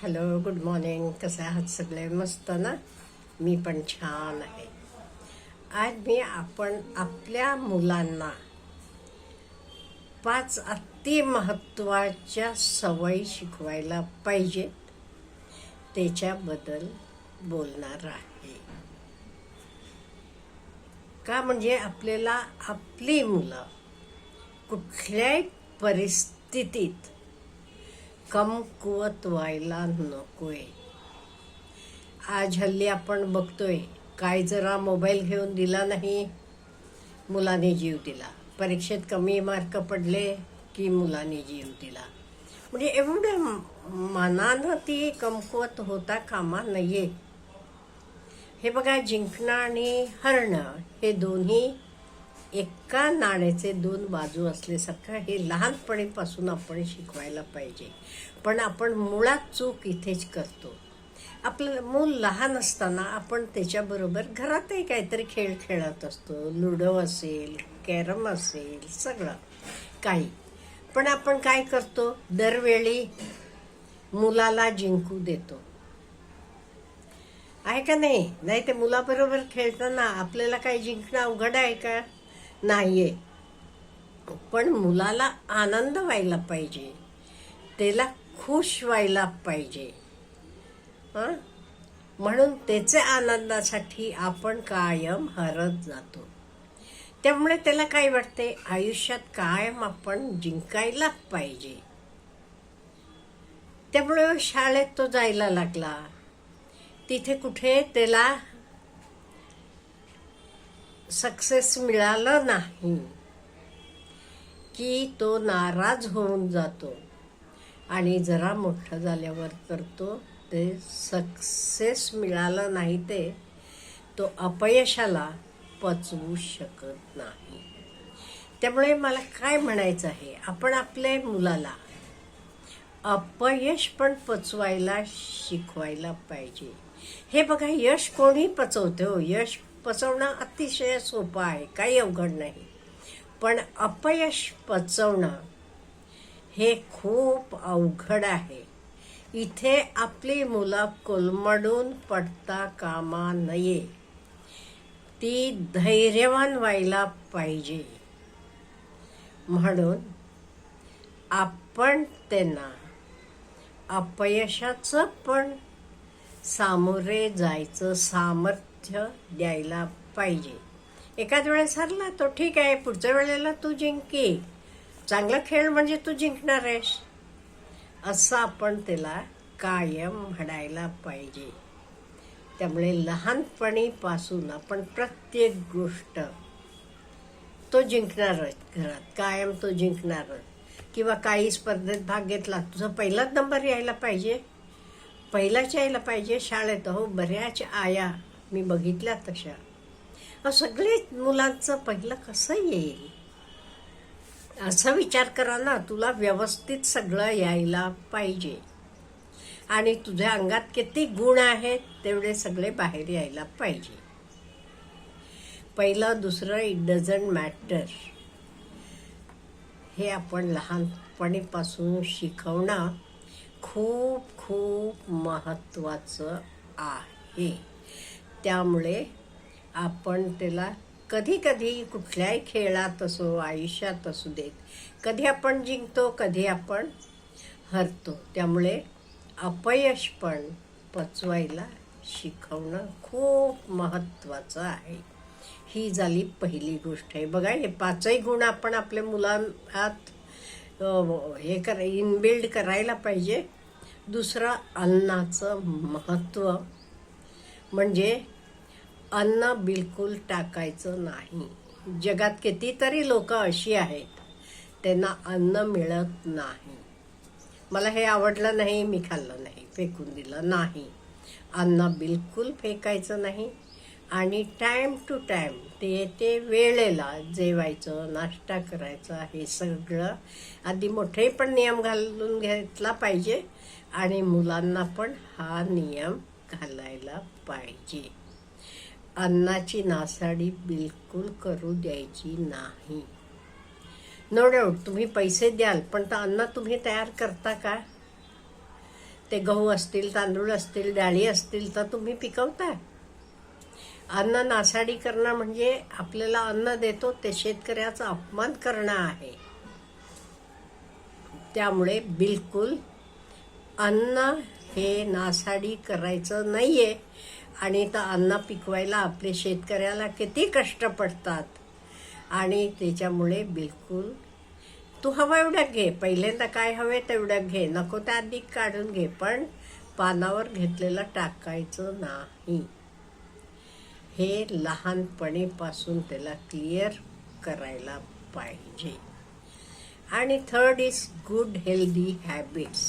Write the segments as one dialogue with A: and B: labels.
A: Hello, good morning. कसे आहात सगळे? मस्त ना? मी पण छान आहे. आज आपण आपल्या मुलांना 5 अति महत्त्वाच्या सवयी शिकवायला पाहिजे त्याच्याबद्दल बोलणार आहे. का म्हणजे आपल्याला आपली मुलं कुठल्याही परिस्थितीत कमकुवत व्हायला नकोय. आज हल्ली आपण बघतोय, काय जरा मोबाईल घेऊन दिला नाही, मुलाने जीव दिला. परीक्षेत कमी मार्क पडले की मुलाने जीव दिला. म्हणजे एवढ्या मनानं ती कमकुवत होता कामा नये. हे बघा, जिंकणं आणि हरणं हे दोन्ही एका नाण्याचे 2 बाजू असल्यासारखं हे लहानपणीपासून आपण शिकवायला पाहिजे. पण आपण मुळात चूक इथेच करतो. आपलं मूल लहान असताना आपण त्याच्याबरोबर घरातही काहीतरी खेळ खेळत असतो. लुडो असेल, कॅरम असेल, सगळं काही. पण आपण काय करतो, दरवेळी मुलाला जिंकू देतो, आहे का नाही? नाही ते मुलाबरोबर खेळताना आपल्याला काही जिंकणं अवघड आहे का? नाहीये. पण मुलाला आनंद व्हायला पाहिजे, त्याला खुश व्हायला पाहिजे. म्हणून त्याच्या आनंदासाठी आपण कायम हरत जातो. त्यामुळे त्याला काय वाटते, आयुष्यात कायम आपण जिंकायला पाहिजे. त्यामुळे शाळेत तो जायला लागला, तिथे कुठे त्याला सक्सेस मिळालं नाही की तो नाराज होऊन जातो. आणि जरा मोठं झाल्यावर तर ते सक्सेस मिळालं नाही, तो अपयशाला पचवू शकत नाही. त्यामुळे मला काय म्हणायचं आहे, आपण आपल्या मुलाला अपयश पण पचवायला शिकवायला पाहिजे. हे बघा, यश कोणी पचवते हो. यश पचवणं अतिशय सोपं आहे, काही अवघड नाही. पण अपयश पचवणं हे खूप अवघड आहे. इथे आपली मुलं कोलमडून पडता कामा नये. ती धैर्यवान व्हायला पाहिजे. म्हणून आपण त्यांना अपयशाचं पण सामोरे जायचं सामर्थ्य द्यायला पाहिजे. एखाद वेळेस हरला तो ठीक आहे, पुढच्या वेळेला तू जिंकी. चांगला खेळ म्हणजे तू जिंकणार आहेस, असं आपण त्याला कायम म्हणायला पाहिजे. त्यामुळे लहानपणीपासून आपण प्रत्येक गोष्ट तो जिंकणारच, घरात कायम तो जिंकणारच. किंवा काही स्पर्धेत भाग घेतला, तुझा पहिलाच नंबर यायला पाहिजे, पहिलाच यायला पाहिजे. शाळेत हो बऱ्याच आया मी बघितल्या तशा, सगळेच मुलांचं पहिलं कसं येईल असा विचार करा ना. तुला व्यवस्थित सगळं यायला पाहिजे आणि तुझ्या अंगात किती गुण आहेत तेवढे सगळे बाहेर यायला पाहिजे. पहिलं दुसरं इट डझंट मॅटर, हे आपण लहानपणीपासून शिकवणं खूप खूप महत्त्वाचं आहे. त्यामुळे आपण त्याला कधी कधी कुठल्याही खेळात असो, आयुष्यात असू देत, कधी आपण जिंकतो, कधी आपण हरतो. त्यामुळे अपयश पण पचवायला शिकवणं खूप महत्त्वाचं आहे. ही झाली पहिली गोष्ट आहे. बघा, हे 5ही गुण आपण आपल्या मुलांत इनबिल्ड करायला पाहिजे. दुसरं, अन्नाचं महत्त्व, म्हणजे अन्न बिलकुल टाकायचं नाही. जगात कितीतरी लोक अशी आहेत त्यांना अन्न मिळत नाही. मला हे आवडलं नाही, मी खाल्लं नाही, फेकून दिलं नाही. अन्न बिलकुल फेकायचं नाही. आणि टाईम टू टाईम ते वेळेला जेवायचं, नाश्ता करायचा, हे सगळं आधी मोठे पण नियम घालून घेतला पाहिजे आणि मुलांना पण हा नियम घालायला पाहिजे. अन्नाची नासाडी बिलकुल करू द्यायची नाही. नो डाऊट तुम्ही पैसे द्याल, पण तर अन्न तुम्ही तयार करता का? ते गहू असतील, तांदूळ असतील, डाळी असतील तर तुम्ही पिकवताय. अन्न नासाडी करणं म्हणजे आपल्याला अन्न देतो ते शेतकऱ्याचा अपमान करणं आहे. त्यामुळे बिलकुल अन्न हे नासाडी करायचं नाहीये. आणि तर अन्न पिकवायला आपले शेतकऱ्याला किती कष्ट पडतात. आणि त्याच्यामुळे बिलकुल तू हवं एवढं घे, पहिल्यांदा काय हवे तेवढं घे, नको त्या अधिक काढून घे, पण पानावर घेतलेलं टाकायचं नाही. हे लहानपणीपासून त्याला क्लिअर करायला पाहिजे. आणि third is good healthy habits.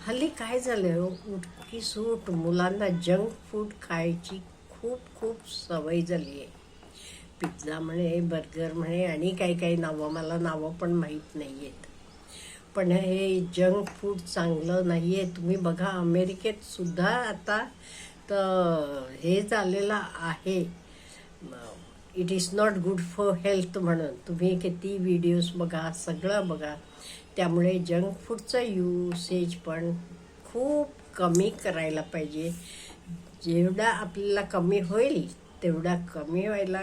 A: हल्ली काय झालं, उठकी सूट मुलांना जंक फूड खायची खूप खूप सवय झाली आहे. पिझ्झा म्हणे, बर्गर म्हणे, आणि काही काही नावं, मला नावं पण माहीत नाही आहेत. पण हे जंक फूड चांगलं नाही आहे. तुम्ही बघा अमेरिकेत सुद्धा आता तर हे झालेलं आहे, it is not good for health म्हणून. तुम्ही किती व्हिडिओज बघा, सगळं बघा. त्यामुळे जंक फूडचं युसेज पण खूप कमी करायला पाहिजे. जेवढा आपल्याला कमी होईल तेवढा कमी व्हायला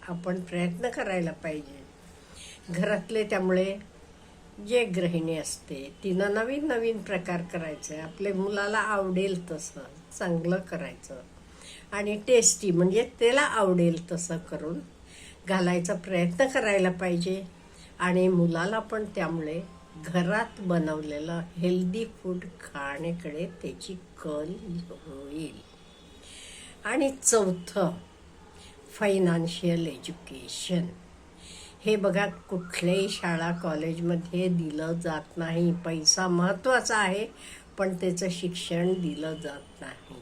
A: आपण प्रयत्न करायला पाहिजे. घरातले त्यामुळे जे गृहिणी असते तिनं नवीन नवीन प्रकार करायचे, आपल्या मुलाला आवडेल तसं चांगलं करायचं आणि टेस्टी म्हणजे त्याला आवडेल तसं करून घालायचा प्रयत्न करायला पाहिजे. आणि मुलाला पण त्यामुळे घरात बनवलेलं हेल्दी फूड खाण्याकडे त्याची कल होईल. आणि चौथं, फायनान्शियल एज्युकेशन. हे बघा कुठल्याही शाळा कॉलेजमध्ये दिलं जात नाही. पैसा महत्त्वाचा आहे पण त्याचं शिक्षण दिलं जात नाही.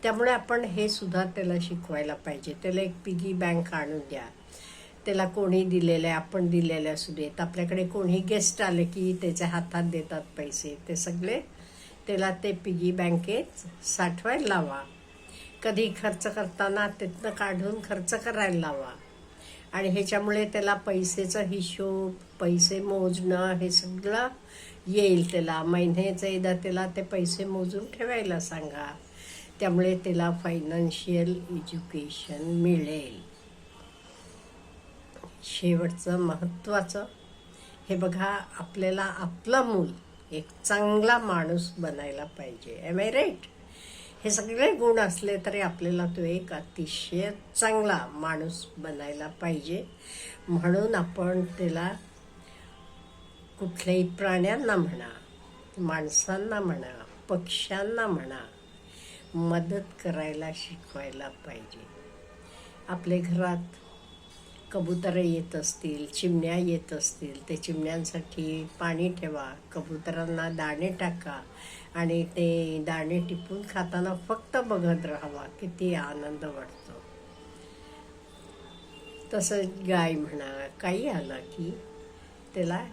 A: त्यामुळे आपण हे सुद्धा त्याला शिकवायला पाहिजे. त्याला एक पिगी बँक आणून द्या. त्याला कोणी दिलेल्या, आपण दिलेल्या असू देत, आपल्याकडे कोणी गेस्ट आले की त्याच्या हातात देतात पैसे, ते सगळे त्याला ते पिगी बँकेत साठवायला लावा. कधी खर्च करताना तिथनं काढून खर्च करायला लावा. आणि ह्याच्यामुळे त्याला पैसेचा हिशोब, पैसे मोजणं हे सगळं येईल त्याला. महिन्याचं एकदा त्याला ते पैसे मोजून ठेवायला सांगा. त्यामुळे त्याला फायनान्शियल एज्युकेशन मिळेल. शेवटचं महत्त्वाचं, हे बघा आपल्याला आपलं मूल एक चांगला माणूस बनायला पाहिजे. Am I right? हे सगळे गुण असले तरी आपल्याला तो एक अतिशय चांगला माणूस बनायला पाहिजे. म्हणून आपण त्याला कुठल्याही प्राण्यांना म्हणा, माणसांना म्हणा, पक्ष्यांना म्हणा, मदत करायला शिकवायला पाहिजे. आपल्या घरात कबुतरं येत असतील, चिमण्या येत असतील, ते चिमण्यांसाठी पाणी ठेवा, कबुतरांना दाणे टाका आणि ते दाणे टिपून खाताना फक्त बघत राहावा, किती आनंद वाटतो. तसंच गाय म्हणा, काही आलं की त्याला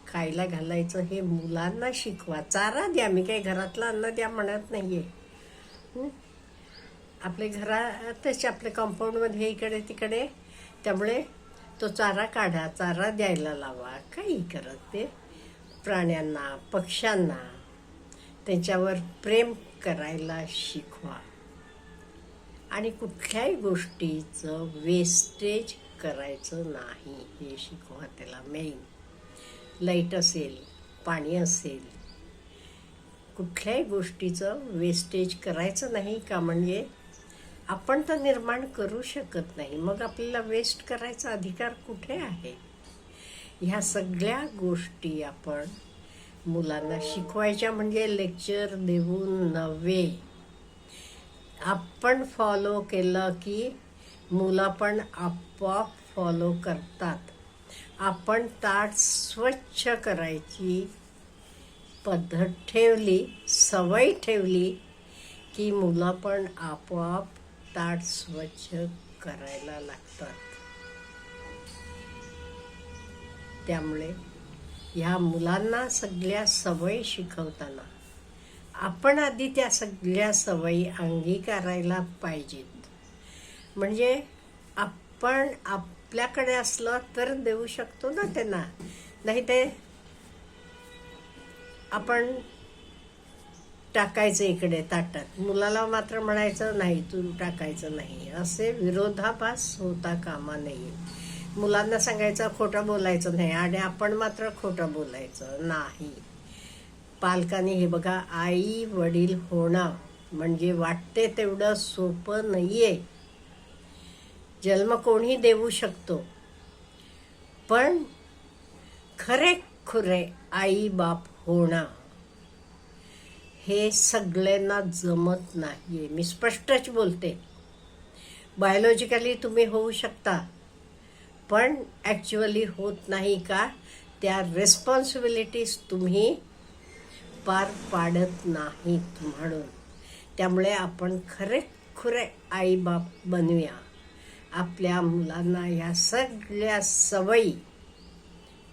A: खायला घालायचं हे मुलांना शिकवा. चारा द्या, मी काही घरातलं अन्न द्या म्हणत नाही आहे. आपल्या घरातच आपल्या कंपाऊंडमध्ये इकडे तिकडे, त्यामुळे तो चारा काढा, चारा द्यायला लावा. काही करत ते प्राण्यांना, पक्ष्यांना त्यांच्यावर प्रेम करायला शिकवा. आणि कुठल्याही गोष्टीचं वेस्टेज करायचं नाही हे शिकवा त्याला. मेन लाईट असेल, पाणी असेल, कुठल्याही गोष्टीचं वेस्टेज करायचं नाही. का म्हणजे आपण तर निर्माण करू शकत नाही, मग आपल्याला वेस्ट करायचा अधिकार कुठे आहे? ह्या सगळ्या गोष्टी आपण मुलांना शिकवायच्या. म्हणजे लेक्चर देऊन नव्हे, आपण फॉलो केलं की मुलं पण आपोआप फॉलो करतात. आपण ताट स्वच्छ करायची पद्धत ठेवली, सवय ठेवली की मुलं पण आपोआप ताट स्वच्छ करायला लागतात. त्यामुळे ह्या मुलांना सगळ्या सवयी शिकवताना आपण आधी त्या सगळ्या सवयी अंगीकारायला पाहिजेत. म्हणजे आपण आपल्याकडे असलं तर देऊ शकतो ना त्यांना, नाही ते आपण टाकायचं इकडे ताटात, मुलाला मात्र म्हणायचं नाही तू टाकायचं नाही. असे विरोधाभास होता कामा नये. मुलांना सांगायचं खोटं बोलायचं नाही आणि आपण मात्र खोटं बोलायचं नाही. पालकांनी हे बघा, आई वडील होणं म्हणजे वाटते तेवढं सोपं नाहीये. जन्म कोणी देऊ शकतो, पण खरे खुरे आई बाप होणं हे सगळ्यांना जमत नाहीये. मी स्पष्टच बोलते. बायोलॉजिकली तुम्ही होऊ शकता, पण ॲक्च्युअली होत नाही का, त्या रिस्पॉन्सिबिलिटीज तुम्ही पार पाडत नाहीत म्हणून. त्यामुळे आपण खरे खुरे आईबाप बनूया. आपल्या मुलांना ह्या सगळ्या सवयी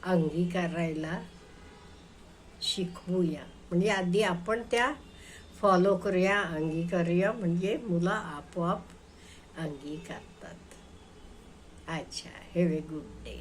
A: अंगीकारायला शिकवूया. म्हणजे आधी आपण त्या फॉलो करूया, अंगीकारूया, म्हणजे मुलं आपोआप अंगीकारतात. अच्छा, हॅव ए गुड डे.